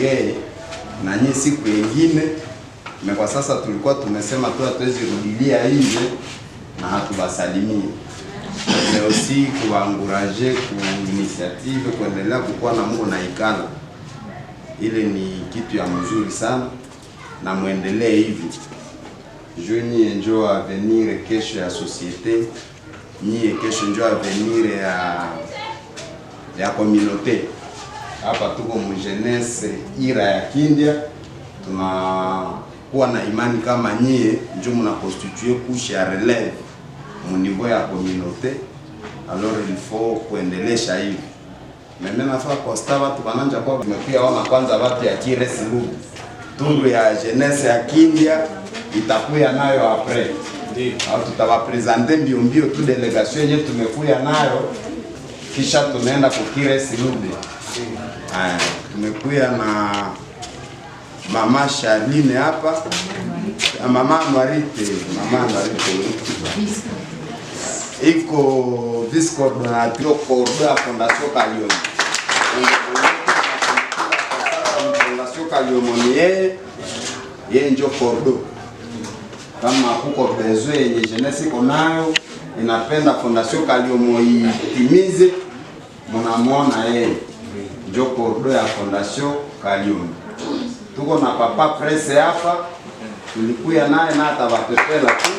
tuongee na nyinyi siku nyingine. Kwa sasa tulikuwa tumesema tu hatuwezi rudilia nje na hatubasalimie. Leo si kuwaanguraje ku initiative kuendelea kukua na Mungu na ikala. Ile ni kitu ya mzuri sana na muendelee hivi. Juni enjo avenir kesho ya societe, ni kesho enjo avenir ya communauté. Hapa tuko mu jeunesse ira ya Kindia, tunakuwa na imani kama nyie ndio mna constituer couche ya relève mu niveau ya communauté. Alors il faut kuendelesha hivi. Mimi nafaa constat watu bananja kwa tumekuja ona kwanza watu ya Kiresi Lubu. Tundu ya jeunesse ya Kindia itakuya nayo après. Ndio. Au tutawapresenter mbio tu delegation yenyewe tumekuja nayo kisha tunaenda kwa Kiresi Lubu. Tumekuja na Mama Charline hapa, Mama Marite, iko vice coordinateur coordinateur Fondation Kalium. Fondation Kalium ni yeye ndio cordo. Kama kuko besoin yenye jeunesse iko nayo inapenda Fondation Kalium itimize, mnamwona yeye ndio cordo ya Fondation Kalium. Tuko na papa presse hapa, tulikuya naye na atabapepela tu.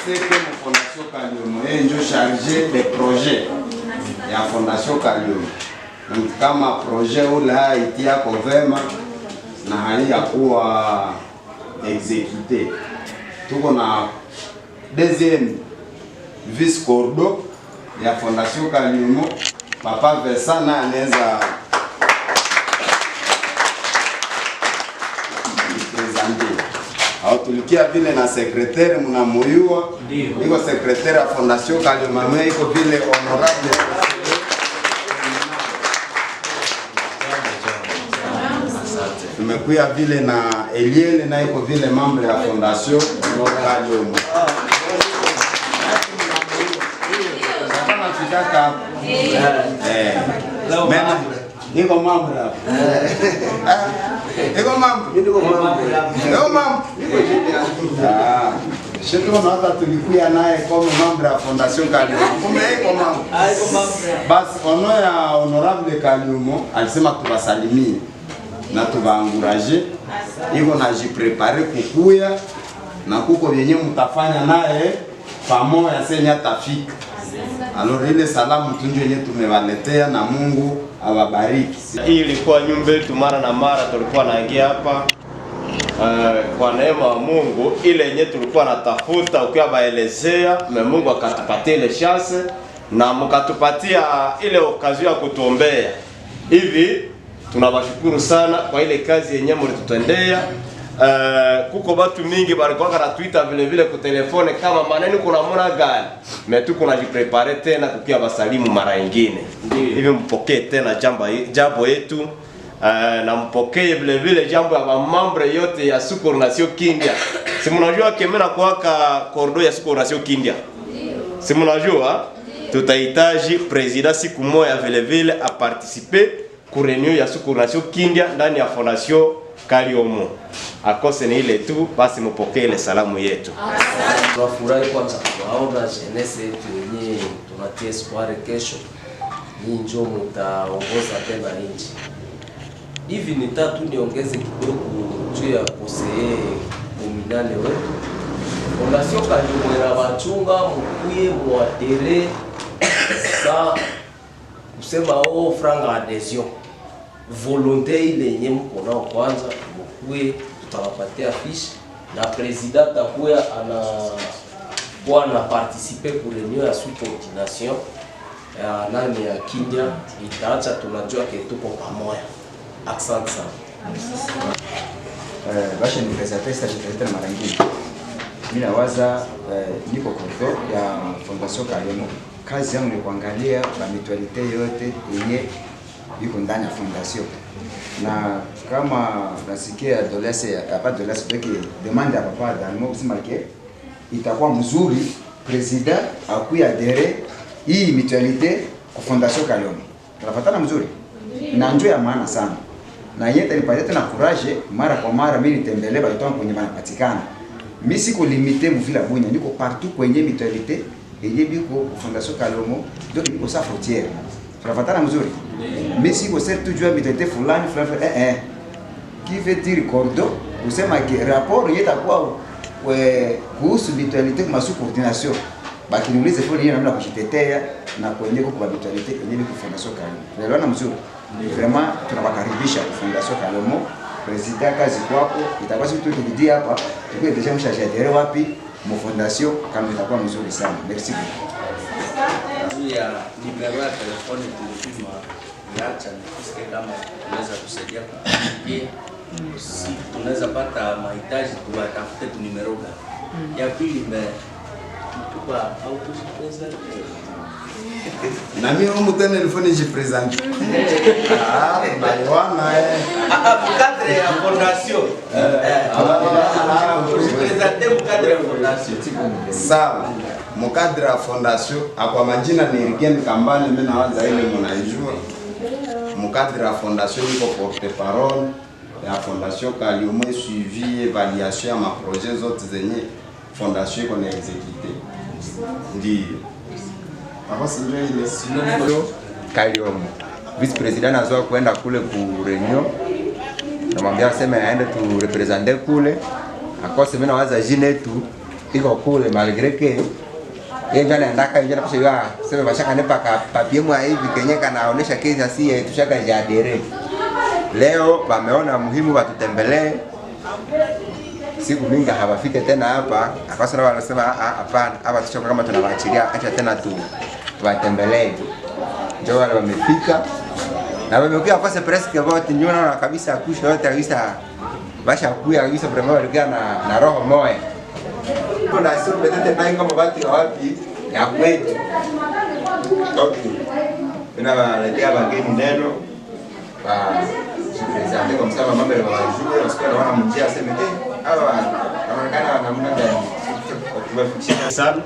C'est que la Fondation Kalium est chargée des projets de la Fondation Kalium. Donc, kama projet ula itia kovema na hali kuwa exécuté. Tuko na deuxième vice cordo de la Fondation Kalium, Papa Versana anaweza tulikia vile na secrétaire mnamoyua iko secrétaire ya Fondation Kalium, iko vile honorable tumekuya vile na Eliele na iko vile membre ya Fondation Kalium. Kama fikaka mena iko membre iko mambo. Shetu na hata tulikuya naye kama membre ya Fondation Kalium. Kumbe iko mambo. Basi ono ya honorable Kalium alisema tubasalimie na tubaanguraje. Iko na jiprepare kukuya na kuko vyenye mtafanya naye pamoja senya tafika. Alors ile salamu tunjo yenye tumewaletea na Mungu awabariki. Hii ilikuwa nyumba yetu, mara na mara tulikuwa naingia hapa kwa neema ya Mungu ile yenye tulikuwa natafuta ukiwa baelezea, na Mungu akatupatia ile chance na mkatupatia ile okazio ya kutuombea. Hivi tunawashukuru sana kwa ile kazi yenye mlitutendea. Kuko watu mingi balikuwa na Twitter vile vile ku telefone kama maneno kuna mona gani metu kuna jiprepare tena kukia basalimu mara nyingine. Hivi mpokee tena jambo yetu na mpokee vile vile jambo ya mambre yote ya Coordination Kindia. Si mnajua kemena kuwaka kordo ya Coordination Kindia? Si mnajua tutahitaji president siku moja vile vile a participer ku reunion ya Coordination Kindia ndani ya Fondation Kalium. Akose ni ile tu, basi mpokee ile salamu yetu. Tunafurahi kwanza kuwaona jeunesse yetu yenyewe, tunatia espoir kesho ni njoo mtaongoza tena nchi. Hivi nitatu niongeze kidogo juu ya kosee komunale wetu. Fondation Kalium na wachunga mkuye muadere sa kusema franga adhesion. Volonté ile yenye mko nao kwanza mkuye tutawapatia fiche na president atakuwa ana participer pour reunion ya sous-coordination ya nani ya Kindia, itaacha tunajua ke tuko pamoja. Asante sana. Basha ni presenter mara nyingine. Mimi nawaza niko kordo ya Fondation Kalium. Kazi yangu ni kuangalia ba mutualite yote yenye iko ndani ya fondation. Na kama nasikia dolese hapa dolese peke demande ya papa Dalmo kusema ke itakuwa mzuri president akuya adere hii mutualite kwa Fondation Kalium. Tunafatana mzuri. na njoo ya maana sana. Na yeye nipatie tena courage mara kwa mara mimi nitembelee watu wangu kwenye wanapatikana. Mimi siko limité mvila Bunya, niko partout kwenye mutualité yenye biko Fondation Kalomo, donc niko sa frontière. Tunafatana mzuri. Mimi siko certes jua mutualité fulani qui veut dire cordo, usema que rapport yetakuwa kuhusu mutualité kwa coordination. Baki niulize kwa nini namna kujitetea na kwenye kwa mutualité yenye biko Fondation Kalomo. Unaelewana mzuri? Vraiment tunawakaribisha Fondation Kalomo. President kazi kwako itakuwa siku tukidia hapa tukue deja mshajadere wapi mu fondation kama itakuwa mzuri sana. Merci beaucoup. Ya nimero ya telefoni tulipima niacha nisikie kama tunaweza kusaidia kufikia. Si tunaweza pata mahitaji tuwatafute tu nimero gani. Ya pili tupa au tusipesa. Na mimi humu tena telefoni jipresente. Baliwana Cadre ya fondation. Jipresente cadre ya fondation. Sawa. Mkadra ya fondation kwa majina ni Irgen Kambale, mimi naanza ile mnaijua. Mkadra ya fondation iko porte-parole ya Fondation Kalomo, suivi évaluation ya maprojet zote zenye fondation iko na exécuter. Ndio. Kalomo vice president azoa kwenda kule ku reunion, namwambia aseme aende tu representer kule, akose mimi nawaza jine tu iko kule malgré que yeye ndio anaenda nje napisha sema bashaka nepa papier mwa hivi kenye kanaonesha kesi asi tushaka jadere. Leo wameona muhimu watutembelee, siku mingi hawafike tena hapa, akasema wanasema hapana, hapa tushaka kama tunawaachilia acha tena tu watembelee. Ndio wale wamefika na wamekuja kwa presque wote, ndio naona kabisa kusha wote kabisa basha kuya kabisa, vraiment walikuwa na roho moja. Kuna sio peut-être pas kama watu wapi ya kwetu. Okay. Tunawaletea wageni neno presenter comme ça mambo ya wajue wasikia wana mjia aseme hawa wanaonekana namna gani. Tumefikisha sana.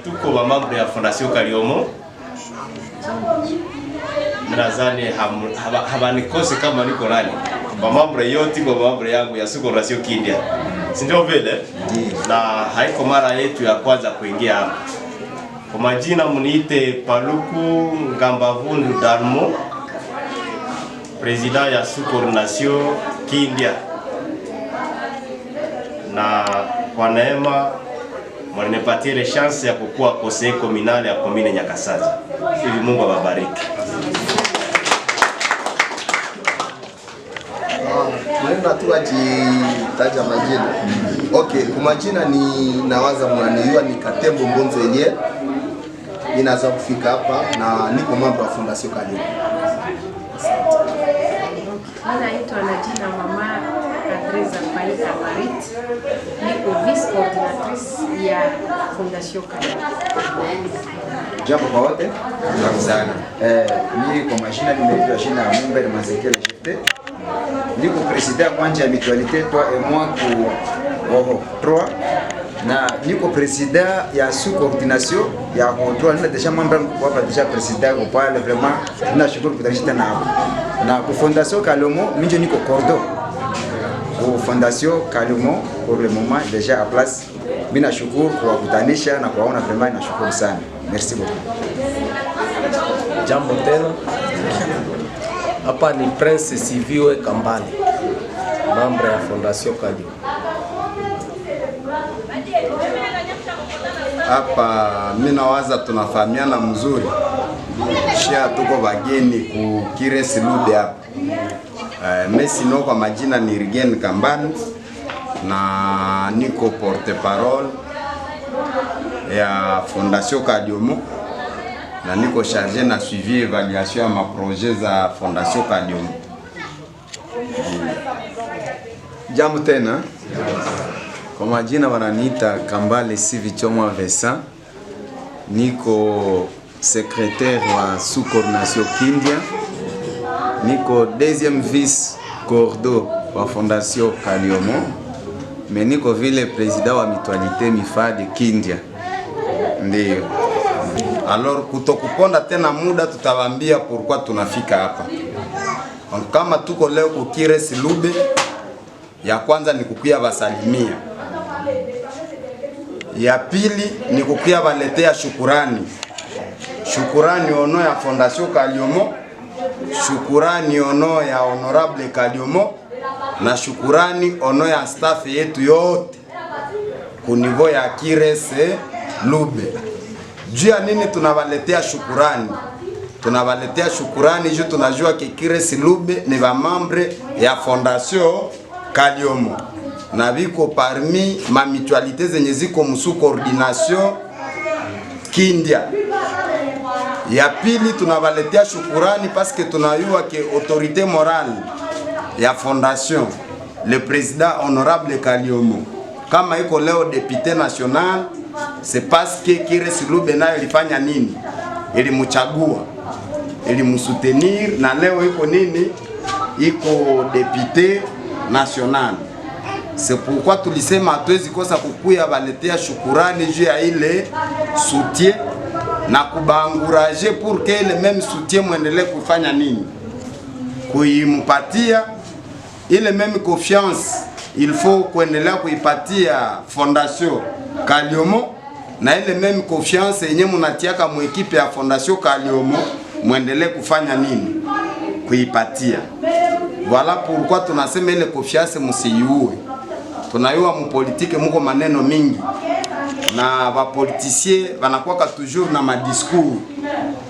Tuko wa mambo ya Fondation Kalomo. Nadhani habanikose kama niko nani. Kwa mambo yote kwa mambo yangu ya Fondation Kindia. Si ndio vile? Na haiko mara yetu ya kwanza kuingia hapa. Kwa majina mniite Paluku Ngambavundu Dalmo, president ya Coordination Kindia. Na kwa neema mwanipatie ile chance ya kukua conseiller communal ya commune Nyakasazi. Ili Mungu awabariki. Tunaenda tu ajitaja majina. Okay, kwa majina ni nawaza mnaniua ni Katembo Mbonzo yenyewe. Ninaanza kufika hapa na niko mambo ya Fondation Kalomo. Naitwa na jina Mama Adreza Paika Marit. Niko vice coordinatrice ya Fondation Kalomo. Jambo kwa wote. Jambo sana. Mimi kwa majina nimeitwa jina ya Mumbere Mazekele Jefte. Niko president kwanja ya mutualité toi et moi ku 3 na niko president ya sous-coordination ya contrôle na deja membre kwa hapa deja president kwa pale vraiment tunashukuru kutanisha tena hapo. Na ku Fondation Kalomo mimi niko cordon. Ku Fondation Kalomo pour le moment déjà à place. Mimi nashukuru kwa kutanisha na kuwaona vraiment nashukuru sana. Merci beaucoup. Jambo tena. Hapa ni Prince Siviwe Kambale, membre ya Fondation Kalomo. hapa mimi nawaza tunafahamiana mzuri. Shia tuko bageni ku Kiresi Lude hapa. Messi no kwa majina ni Irgen Kambale na niko porte-parole ya Fondation Kalomo na niko chargé na suivi évaluation ya maprojet za Fondation Kalomo. Jambo tena. Kwa majina wananiita Kambale Sivichomwa Vesa. Niko secrétaire wa sous-coordination Kindia. Niko deuxième vice cordo wa Fondation Kalomo. Mais niko vile président wa mutualité Mifade Kindia. Ndio. Alors kutokuponda tena muda, tutawambia pourquoi tunafika hapa. Kama tuko leo kukire Silube, ya kwanza ni kukuya basalimia, ya pili ni kukuya baletea shukurani. Shukurani ono ya Fondation Kaliomo, shukurani ono ya Honorable Kaliomo, na shukurani ono ya staff yetu yote kunivo ya Kirese Lube. Juu ya nini tunawaletea shukurani? Tunawaletea shukurani juu tunajua ke Kirese Lube ni ba membre ya Fondation Kaliomo na biko parmi ma mutualité zenye ziko musu coordination Kindia. Ya pili tunawaletea shukurani parce que tunajua ke autorité morale ya fondation le président honorable Kaliomo kama iko leo député national, c'est parce que Kirese Lube nayo ilifanya nini? Ilimchagua, ilimsoutenir, na leo iko nini? Iko député national. C'est pourquoi tulisema hatuwezi kosa kukuya baletea shukurani juu ya ile soutien na kubaanguraje pour que le même soutien muendelee kufanya nini? Kuimpatia ile même confiance, il faut kuendelea kuipatia Fondation Kaliomo, na ile même confiance yenye munatiaka mu equipe ya Fondation Kaliomo muendelee kufanya nini? Kuipatia. Voilà pourquoi tunasema ile confiance musiiue. Tunayua mu politique muko maneno mingi na ba politiciens banakuwa toujours na madiscours,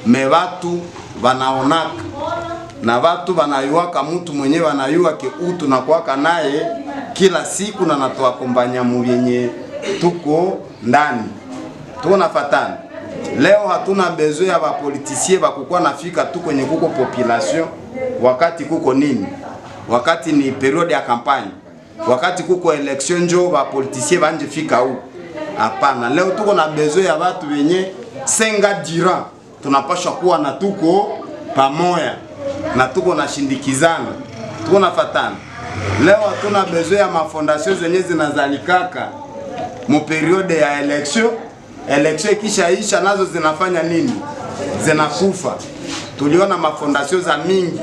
me watu wanaonaka na watu wanayuaka mtu mwenyewe wanayua ke utu na kuwaka naye kila siku na natuakombanya mwenye tuko ndani. Tuko nafatana. Leo hatuna besoin ya ba politiciens bakukua nafika tu kwenye kuko population wakati kuko nini? Wakati ni periode ya kampanya. Wakati kuko election njo ba politiciens banje fika huko. Hapana, leo tuko na besoin ya watu wenye senga dira. Tunapaswa kuwa na tuko pamoja na tuko na shindikizana, tuko nafatana. Leo hatuna besoin ya mafondation zenye zinazalikaka mu periode ya election. Election kishaisha nazo zinafanya nini? Zinakufa. Tuliona mafondation za mingi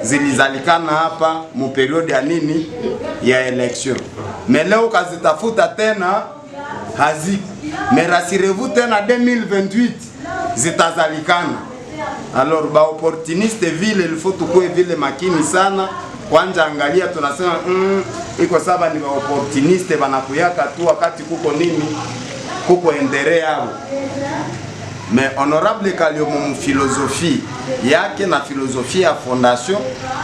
zilizalikana hapa mu periode ya nini? Ya election. Mais leo kazitafuta tena haziko. Mais rassurez-vous tena 2028 zitazalikana. Alors ba opportuniste vile il faut tukue vile makini sana. Kwanza angalia tunasema iko saba ni ba opportuniste banakuyaka tu wakati kuko nini? Kuko endere yao. Mais honorable Kaliomo philosophie yake na philosophie ya fondation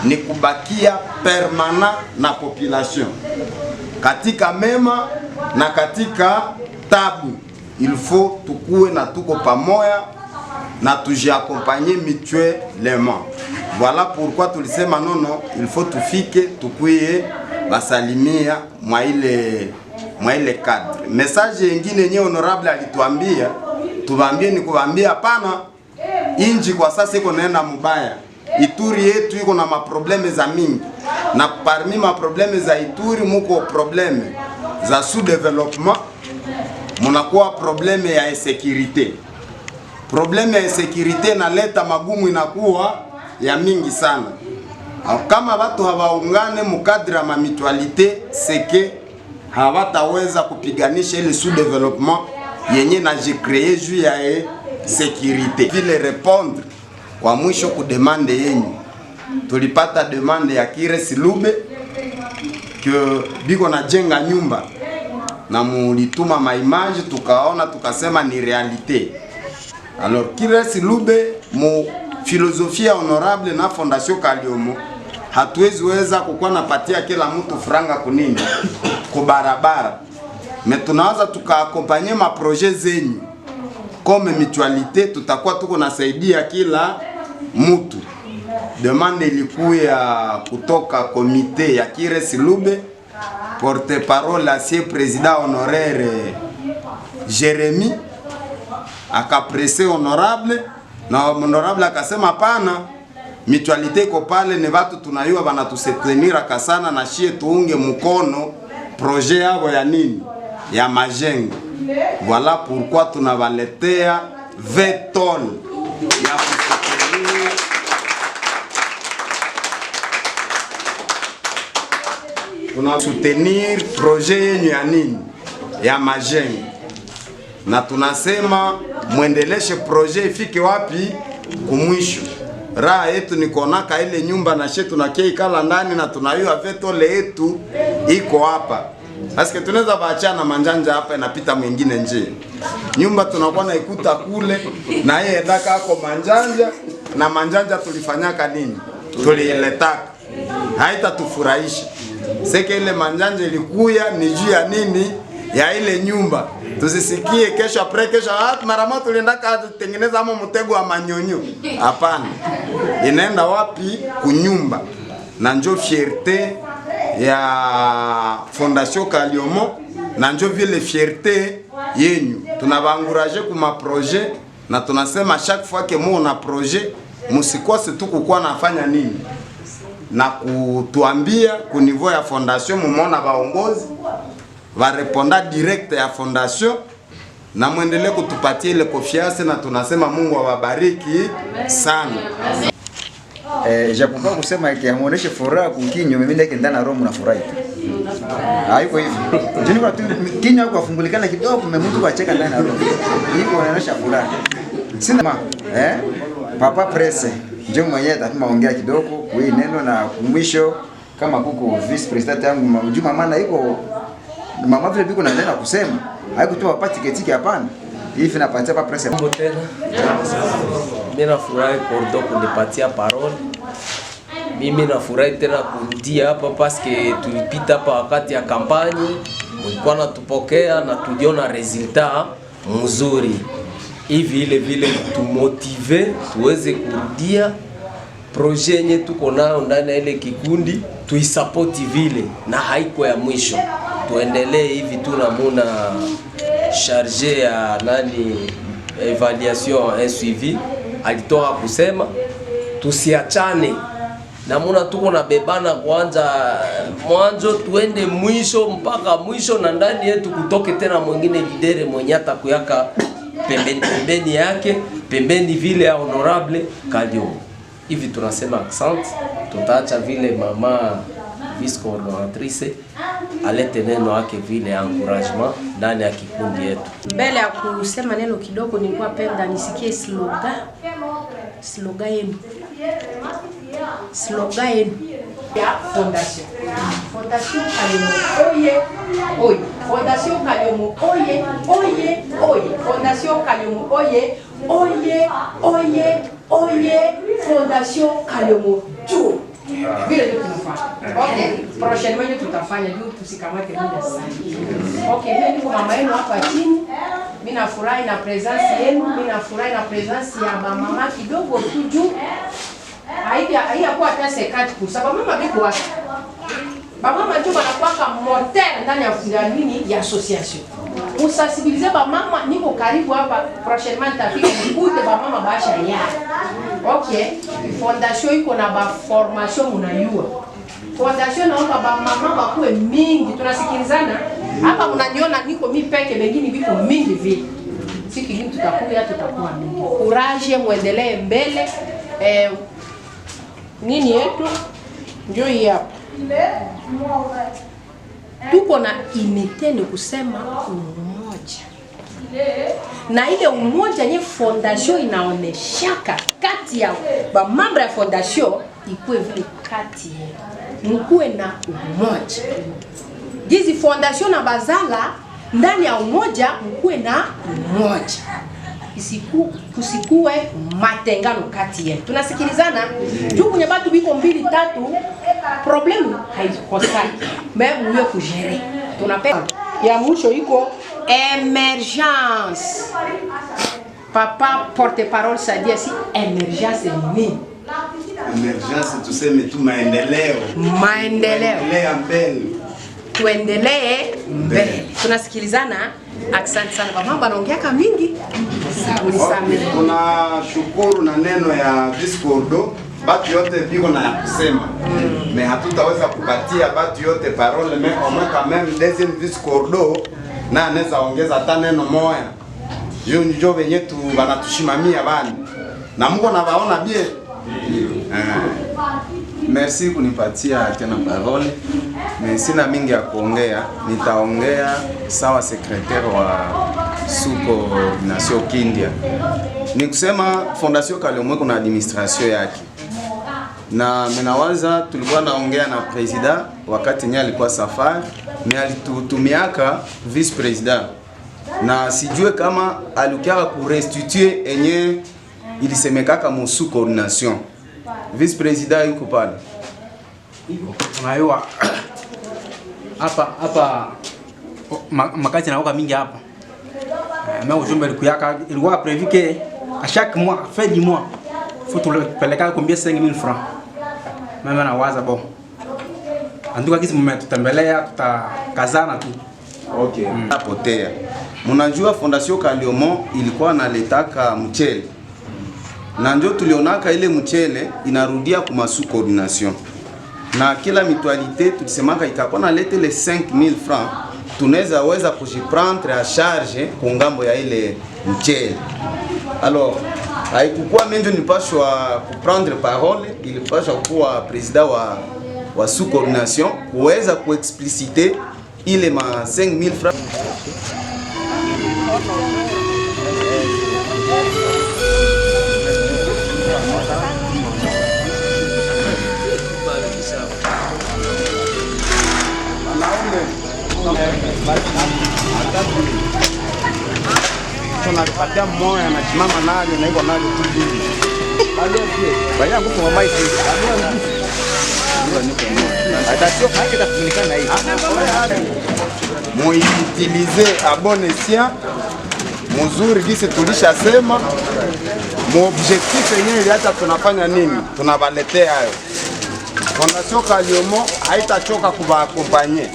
ni kubakia permanent na population. Katika mema na katika tabu, il faut tukue na tuko pamoja na tujiaccompagner mutuellement. Voilà pourquoi tulisema nono, il faut tufike tukuye basalimia mwa ile cadre. Message nyingine yenye honorable alituambia, tubambie ni kuambia hapana, inji kwa sasa iko naenda mbaya. Ituri yetu iko na maprobleme za mingi. Na parmi maprobleme za Ituri muko probleme za sous-développement, munakuwa probleme ya insécurité. Probleme ya insécurité inaleta magumu, inakuwa ya mingi sana. Kama watu hawaungane mukadri ya mamitualite, seke hawataweza kupiganisha ile sous-développement yenye na jicreye juu ya sécurité. Vile répondre kwa mwisho ku demande yenyu. Tulipata demande ya Kirese Lube que biko na jenga nyumba na mulituma maimage, tukaona tukasema ni realite. Alors Kirese Lube mu philosophie honorable na Fondation Kaliomo hatuwezi weza kukuwa napatia kila mtu franga kunini kubarabara, mais tunaweza tukaakompanye ma projet zenyu comme mutualité, tutakuwa tuko nasaidia kila mtu. Demande ilikuya kutoka komite ya Kirese Lube, porte parole asie président honoraire Jérémy akapresse honorable, na honorable akasema pana mutualité iko pale, ni watu tunayua bana tusetenira kasana na shie tuunge mkono projet yao ya nini ya majengo. Voilà pourquoi tunawaletea 20 tonnes ya kusutenir tunasoutenir projet yenyu ya nini ya majengo, na tunasema mwendeleshe projet ifike wapi kumwisho. Raha yetu ni kuonaka ile nyumba na shetu na keikala ndani na tunayua vetole yetu iko hapa. Asike tunaweza baachana manjanja hapa inapita mwingine nje. Nyumba tunakuwa na ikuta kule na yeye ndaka ako manjanja na manjanja tulifanyaka nini? Tuliletaka. Haita tufurahisha. Seke ile manjanja ilikuya ni juu ya nini? Ya ile nyumba. Tusisikie kesho apre kesho mara moja tuliendaka tengeneza ama mtego wa manyonyo. Hapana. Inaenda wapi? Kunyumba. Na njo fierté ya Fondation Kaliomo na njo vile fierté yenyu. Tunabaencourager kuma projet na tunasema chaque fois que mu na projet musikose tu kukuwa nafanya nini na kutuambia ku niveau ya fondation mumona baongozi va reponda direct ya fondation na muendelee kutupatia ile confiance na tunasema Mungu awabariki sana. Japokuwa kusema ikiamuoneshe furaha kukinyo mimi ndeke ndana roho mnafurahi tu. Haiko hivi. Jini kwa tu kinyo kwa fungulikana kidogo mtu kuacheka ndani ya roho. Hiko inaonyesha furaha. Sina Papa Presse ndio mwenyewe ataongea kidogo kwa hii neno na mwisho kama kuko vice president yangu Juma maana iko mama vile biko naendelea kusema haiko tu wapati tiketi hapana. Hivi napatia Papa Presse mambo tena. Mimi nafurahi Kordo kunipatia parole. Mimi nafurahi tena kurudia hapa paske tulipita hapa wakati ya kampani, mlikuwa natupokea na tuliona resultat mzuri. Hivi ile vile tumotive tuweze kurudia projet yenye tuko nayo ndani ya ile kikundi tuisupport vile na haiko ya mwisho. Tuendelee hivi tu na muna charge ya nani evaluation et suivi alitoka kusema tusiachane na muna tuko na bebana kwanza mwanzo tuende mwisho mpaka mwisho na ndani yetu kutoke tena mwingine lidere mwenye atakuyaka pembeni yake pembeni vile ya honorable Kaliomo. Hivi tunasema accent tutaacha vile mama vice coordinatrice alete neno yake vile encouragement ndani ya kikundi yetu. Mbele ya kusema neno kidogo nilikuwa penda nisikie slogan yenu ya fondation. Fondation Kaliomo oye oye. Fondation Kaliomo oye oye oye. Fondation Kaliomo oye oye oye oye. Fondation Kaliomo juu. Vile ndio tunafanya. Okay, prochainement ndio tutafanya juu tusikamate muda sana. Okay, mimi niko mama yenu hapa chini. Mimi nafurahi na presence yenu, mimi nafurahi na presence ya mama kidogo tu juu. Haikuwa hata sekati kwa sababu mama biko wapi. Mama ndio wanakuwa moteur ndani ya nini ya association. Usensibiliser mama niko karibu hapa prochainement tafika nikute mama baasha ya. Okay, fondation iko na ba formation mnayua. Fondation naomba ba mama bakuwe mingi tunasikilizana. Hapa mnaniona niko mimi peke wengine biko mingi vile. Siku nyingine tutakuwa mingi. Courage muendelee mbele. Nini yetu ndio hii hapa. Tuko na unité ni kusema umoja. Na ile umoja nye fondation inaoneshaka kati ya ba membre ya fondation ikuwe vile kati yetu. Mkuwe na umoja. Hizi fondation na bazala ndani ya umoja mkuwe na umoja. Kusikue matengano kati yetu. Tunasikilizana juu kwenye batu biko 2 3 problemu haikosaki. Mais mwe kujere. Tunapenda ya mwisho iko emergence. Papa porte-parole sadia si emergence ni. Emergence tuseme tu maendeleo. Maendeleo mbele. Tuendelee mbele. Tunasikilizana. Asante sana mama banaongeaka mingi. Tunashukuru na neno ya Viscordo. Batu yote biko na kusema. Mais hatutaweza kupatia batu yote parole mais au moins quand même deuxième Viscordo na anaweza ongeza hata neno moja. njo venye tu banatushimamia bani na Mungu anabaona bien. Merci kunipatia tena parole. Sina mingi ya kuongea, nitaongea sawa secrétaire wa sous-coordination Kindia. Ni kusema Fondation Kaliomo kuna administration yake. Na menawaza tulikuwa naongea na president wakati nye alikuwa safari, me alitutumiaka vice president. Na sijue kama alukiaka kurestituer enye ilisemekaka mu sous-coordination. Vice president yuko pale. Unaiwa hapa makati na mingi hapa. Mais ujumbe ilikuwa prévu que à chaque mois, fin du mois, faut tupeleka combien 5000 francs. Mama nawaza bon. Anduka kisi mmetutembelea tutakazana tu. Okay. Apotea. Mnajua Fondation Kaliomo ilikuwa naletaka mchele. Na ndio tulionaka ile mchele inarudia kuma sous-coordination. Na kila mutualité tulisemaka ikakuwa nalete le 5000 francs, tunaweza weza kujiprendre à charge kwa ngambo ya ile mchele. Alors, haikukuwa mimi nilipashwa kuprendre parole, ilipashwa kuwa president wa sous-coordination kuweza kuexpliciter ile ma 5000 francs. Tunalipatia moyo na simama nayo na iko nayo tu hivi. Baya nguvu mama hivi. Atasio haki tafunikana hivi. Muitilize abone sia mzuri gisi tulishasema. Mu objectif yenyewe ili hata tunafanya nini? Tunabaletea hayo. Fondation Kaliomo haitachoka kubaaccompagner.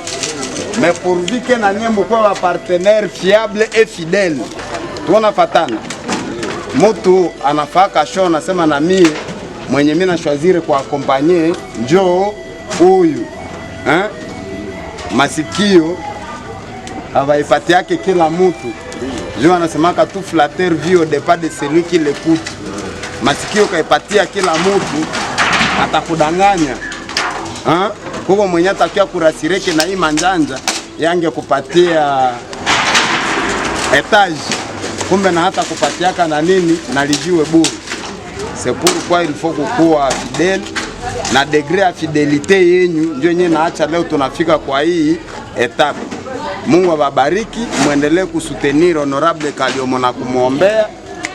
Mais pourvu que na nyembo kwa partenaire fiable et fidèle. Tunafatana. Mtu anafaka show anasema na mie mwenye mimi nashwazire kwa accompagner njoo huyu. Masikio abaipati yake kila mtu. Njoo anasemaka tu flatter vit au départ de celui qui l'écoute. Masikio kaipatia kila mtu atakudanganya. Kwa mwenye atakia kurasireke na hii manjanja yange kupatia etage, kumbe na hata kupatiaka na nini na lijiwe bure. C'est pourquoi il faut kukuwa fidèle na degré ya fidelite yenyu ndio yenyewe naacha leo tunafika kwa hii etape. Mungu awabariki, muendelee kusutenir honorable Kaliomo na kumuombea,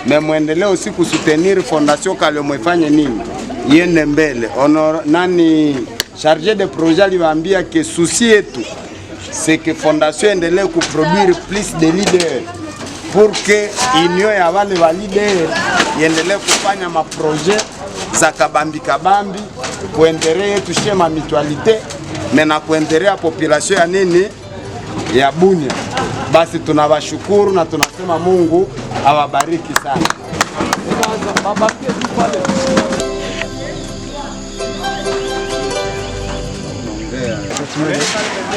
na muendelee aussi kusutenir Fondation Kaliomo ifanye nini? Iende mbele. Nani chargé de projet aliwaambia que souci yetu c'est que Fondation endelee kuproduire plus de leaders pour que union ya wale wa leaders iendelee kufanya maprojet za kabambi kuendelea tushie ma mutualité na kuendelea population ya nini ya Bunia. Basi tunawashukuru na tunasema Mungu awabariki sana.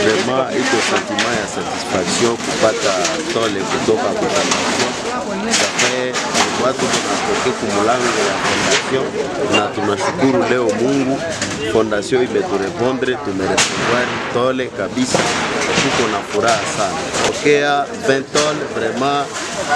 Vraiment iko sentiment ya satisfaction kupata tole kutoka kwa Fondation. Safe watu tunatoke kumulango ya Fondation na tunashukuru leo Mungu Fondation imeturepondre, tumerecevoir tole kabisa. Tuko na furaha sana. Okea 20 tole vraiment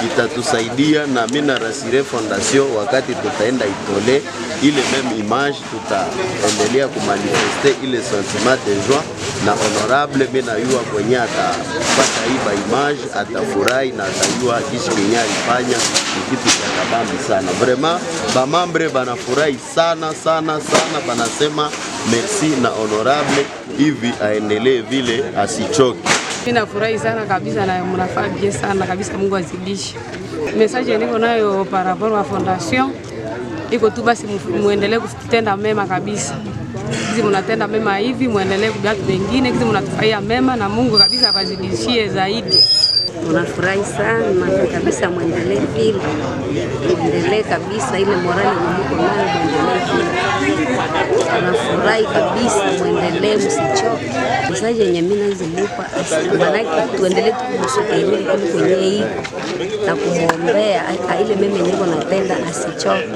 itatusaidia na mimi na rasire Fondation wakati tutaenda itole ile même image tutaendelea kumanifeste ile sentiment de joie na honorable mimi najua kwenye atapata hii image atafurahi na atajua kishi kenye alifanya ni kitu cha kabambi sana. Vraiment ba membre banafurahi sana sana sana, banasema merci na honorable hivi aendelee vile asichoke. Mimi nafurahi sana kabisa na mnafaa bien sana kabisa, Mungu azidishe. Message niko nayo par rapport à Fondation iko tu basi muendelee kutenda mema kabisa. Kizi mnatenda mema hivi muendelee kwa watu wengine, kizi mnatufanyia mema na Mungu kabisa abazidishie zaidi. Tunafurahi sana kabisa, mwendelee vile, mwendelee kabisa ile morali mko nayo, mwendelee vile. Tunafurahi kabisa, mwendelee, msichoke. Message yenye mimi nazimupa maana tuendelee kumsubiri kwenye hii na kumwombea ile mimi niko napenda asichoke.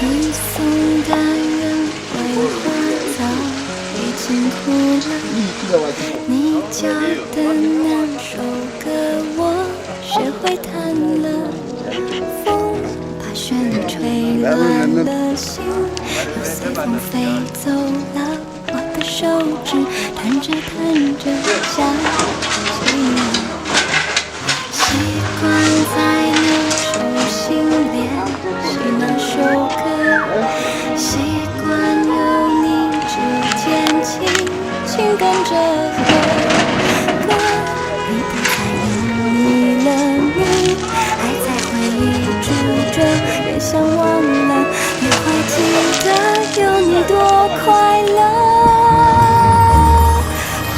你送的人桂花早已经枯了，你教的那首歌我学会弹了，风把旋律吹乱了心，又随风飞走了我的手指，弹着弹着想起了，习惯在那手心练习那首歌，习惯有你指尖轻轻跟着和，歌里不再有你了，你还在回忆住着，越想忘了越会记得有你多快乐。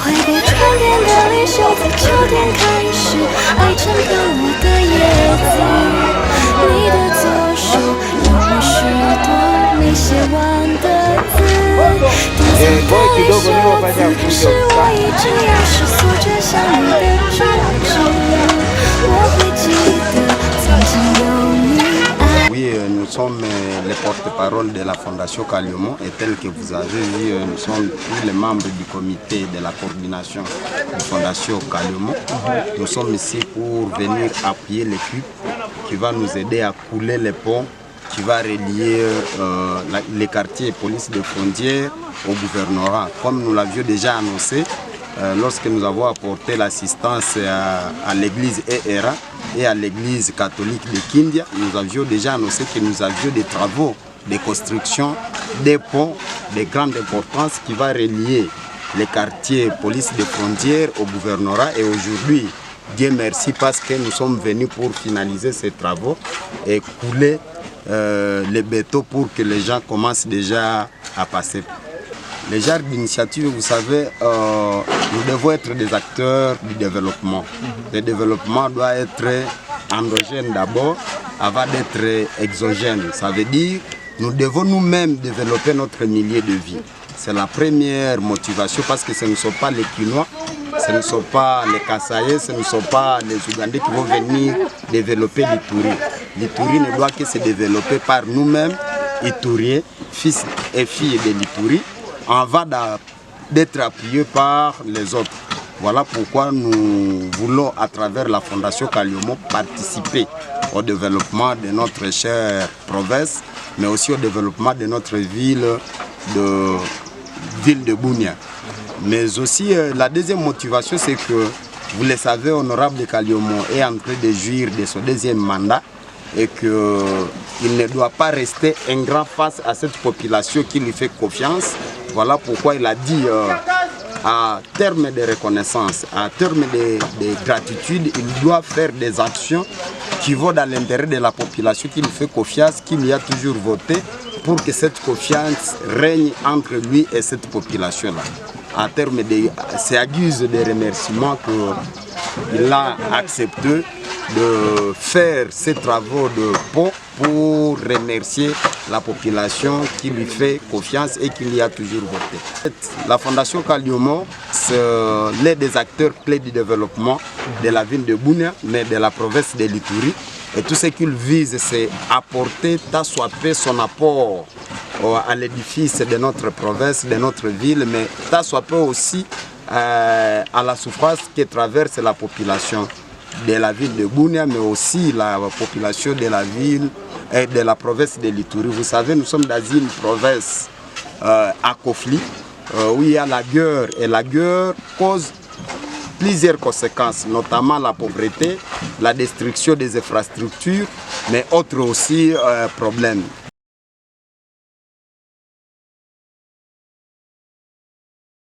会被春天的绿袖在秋天开始，爱成了我的叶子，你的左手有我10多没写完的字，第3的一首字是我一直要是诉着想你的主旨，我会记得曾经有你爱。 Oui, nous sommes les porte-parole de la Fondation Kaliomon et tel que vous avez vu, nous sommes tous les membres du comité de la coordination de la Fondation Kaliomon. Nous sommes ici pour venir appuyer l'équipe qui va nous aider à couler les ponts, qui va relier les quartiers police de frontières au gouvernorat. Comme nous l'avions déjà annoncé, lorsque nous avons apporté l'assistance à l'église ERA et à l'église catholique de Kindia, nous avions déjà annoncé que nous avions des travaux de construction des ponts de grande importance qui va relier les quartiers police de frontières au gouvernorat. Et aujourd'hui, Dieu merci, parce que nous sommes venus pour finaliser ces travaux et couler les bétons pour que les gens commencent déjà à passer. Les genres d'initiatives, vous savez, nous devons être des acteurs du développement. Le développement doit être endogène d'abord, avant d'être exogène. Ça veut dire nous devons nous-mêmes développer notre milieu de vie. C'est la première motivation, parce que ce ne sont pas les Kinois, ce ne sont pas les Kassaïs, ce ne sont pas les Ougandais qui vont venir développer l'Ituri. L'Ituri ne doit que se développer par nous-mêmes, Ituriens, fils et filles de l'Ituri, avant d'être appuyés par les autres. Voilà pourquoi nous voulons, à travers la Fondation Kaliomon, participer au développement de notre chère province, mais aussi au développement de notre ville de Bunia. Mais aussi, la deuxième motivation, c'est que, vous le savez, Honorable Kaliomon est en train de jouir de son deuxième mandat et qu'il ne doit pas rester ingrat face à cette population qui lui fait confiance. Voilà pourquoi il a dit, à terme de reconnaissance, à terme de gratitude, il doit faire des actions qui vont dans l'intérêt de la population qui lui fait confiance, qui lui a toujours voté, pour que cette confiance règne entre lui et cette population-là. À terme de ces guise de remerciements qu'il a accepté de faire ces travaux de pont pour remercier la population qui lui fait confiance et qui lui a toujours voté. La Fondation Kaliomon, c'est l'un des acteurs clés du développement de la ville de Bunia, mais de la province de l'Ituri. Et tout ce qu'il vise, c'est apporter tant soit peu son apport à l'édifice de notre province, de notre ville, mais tant soit peu aussi à la souffrance que traverse la population de la ville de Bunia, mais aussi la population de la ville et de la province de l'Ituri. Vous savez, nous sommes dans une province à conflit, où il y a la guerre, et la guerre cause plusieurs conséquences, notamment la pauvreté, la destruction des infrastructures, mais autres aussi problèmes.